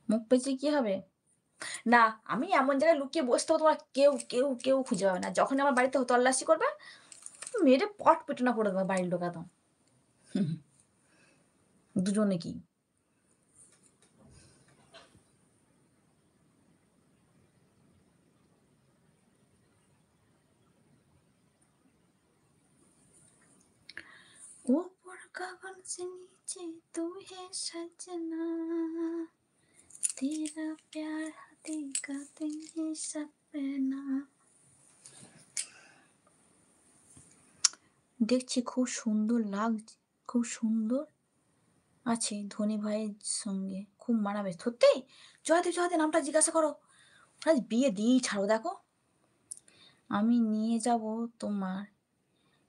মুখ পেঁচিয়ে কি হবে? না, আমি এমন জায়গায় লুকিয়ে বসতে হবে তোমরা কেউ খুঁজে পাবে না। যখনই আমার বাড়িতে তল্লাশি করবে, মেরে পট পিটুনা করে দেবে বাড়ির লোক একদম। দুজনে কি? ऊपर गगन से नीचे तू है सजना, तेरा प्यार हकीकत ये सपना। দেখছি খুব সুন্দর লাগছে, খুব সুন্দর আছে ধনী ভাইয়ের সঙ্গে, খুব মানাবে। সত্যি? জয়দীপ নামটা জিজ্ঞাসা করো। আজ বিয়ে দিয়েই ছাড়ো দেখো। আমি নিয়ে যাব তোমার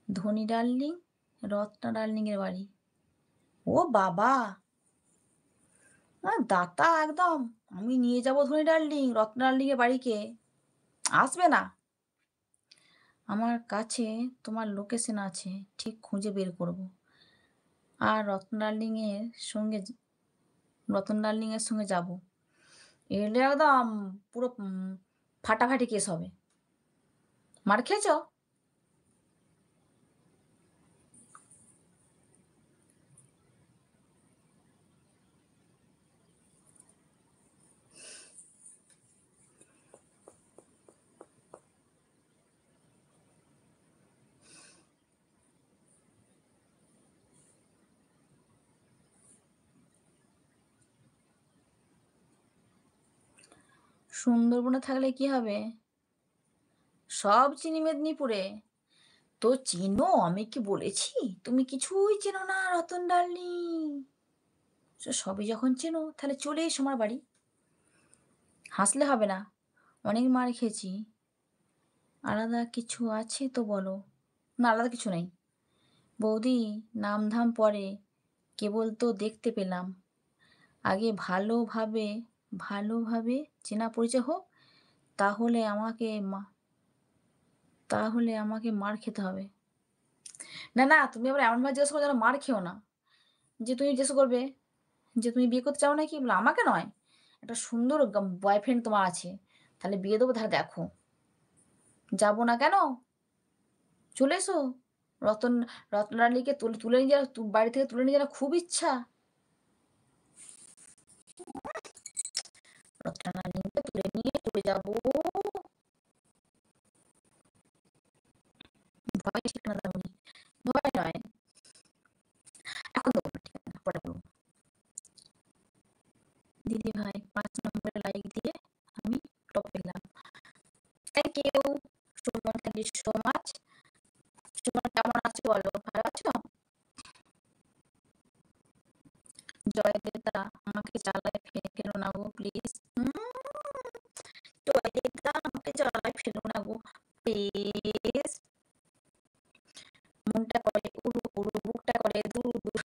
ধনী ডার্লিং, রত্না ডার্লিং এর বাড়ি। ও বাবা! দাতা একদম। আমি নিয়ে যাব ধনী ডার্লিং, রত্না ডার্লিং এর বাড়িকে। আসবে না। আমার কাছে তোমার লোকেশন আছে, ঠিক খুঁজে বের করব। আর রতন ডার্লিং এর সঙ্গে যাব। এলে একদম পুরো ফাটাফাটি কেস হবে। মার খেয়েছো? সুন্দরবনে থাকলে কি হবে? সব চিনি মেদিনীপুরে। তো চিনো, আমি কি বলেছি? তুমি কিছুই চেনো না রতন ডার্লিং। সবই যখন চেনো তাহলে চলে এসো আমার বাড়ি। হাসলে হবে না। অনেক মার খেয়েছি। আলাদা কিছু আছে তো বলো। না, আলাদা কিছু নেই। বৌদি, নামধাম পরে, কেবল তো দেখতে পেলাম। আগে ভালোভাবে চেনা পরিচয় হোক, তাহলে আমাকে মার খেতে হবে। না, তুমি আবার এমনভাবে জিজ্ঞেস করো যেন মার খেও না। যে তুমি জিজ্ঞেস করবে যে, "তুমি বিয়ে করতে চাও নাকি?" বললাম, "আমাকে নয়, একটা সুন্দর বয়ফ্রেন্ড তোমার আছে। তাহলে বিয়ে দেবো, তাহলে দেখো।" "যাবো না কেন? চলে এসো।" রতন রত্নালিকে তুলে নিয়ে যাওয়ার বাড়ি থেকে তুলে নিয়ে যাওয়ার খুব ইচ্ছা। রত্নালিকে তুলে নিয়ে চলে যাবো। ভয় ঠিকানা দাওনি। ভয় নয়। এখন দেবো না, ঠিকানা পরে বলবো। দিদি ভাই 5 নম্বরে লাইক দিয়ে আমি টপ পেলাম। Thank you Suman, thank you so much. Suman কেমন আছো বলো? ভালো আছো? জয়দেবদা, আমাকে জ্বালায় ফেলো না গো প্লিজ। জয়দেবদা, আমাকে জ্বালায় ফেলো না গো প্লিজ। মনটা করে উড়ু উড়ু, বুকটা করে দুরু দুরু।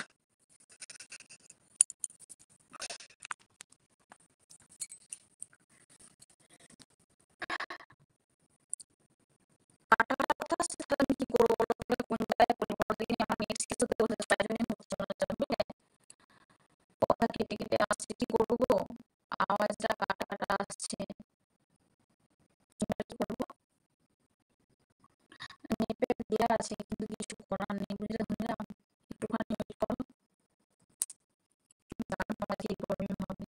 কাটা কাটা কথা আসছে, তাহলে আমি কি করবো বলো? তোমাকে কোন জায়গায় বলবো বলো দেখি? আমার নেট শেষ হতে বসেছে, তাই জন্যই হচ্ছে না, বুঝলে? কথা কেটে কেটে আসছে, কি করবো গো? আওয়াজটা কাটা কাটা আসছে, কি করবো? নেটে দেওয়া আছে কিন্তু কিছু করার নেই, বুঝলে? বুঝলাম, একটুখানি ওয়েট করো। জানো আমার কি প্রবলেম হবে,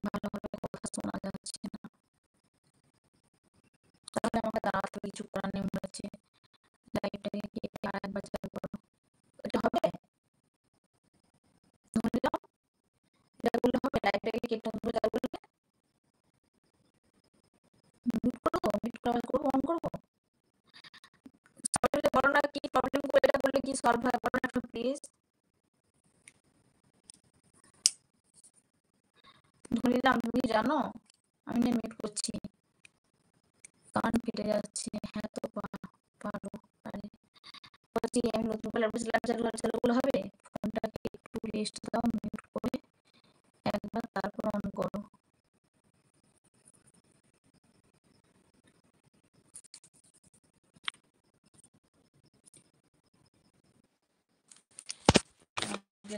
ভালোভাবে কথা শোনা যাচ্ছে না। তাহলে আমাকে দাঁড়াতে কিছু করার নেই মনে হচ্ছে। লাইভটাকে কেটে আর একবার চালু করো। এটা হবে? ধরে নাও, এটা করলে হবে? লাইভটাকে কেটে অন্য চালু করলে মিউট করবো, মিউট করা করবো, অন করবো। সবাই বলো না কি প্রবলেম, করে এটা করলে কি সলভ হয় বলো না একটু প্লিজ। ধরিলাম তুমি জানো আমি না মিউট করছি, কান ফেটে যাচ্ছে। হ্যাঁ তো পারো, পারে। বলছি আমি নতুন করে বুঝলাম চালু করলে হবে? ফোনটাকে একটু রেস্ট দাও, মিউট করে একবার তারপর অন করো।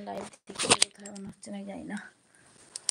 লাইভ দিকে কোথায় অন হচ্ছে না জানি না।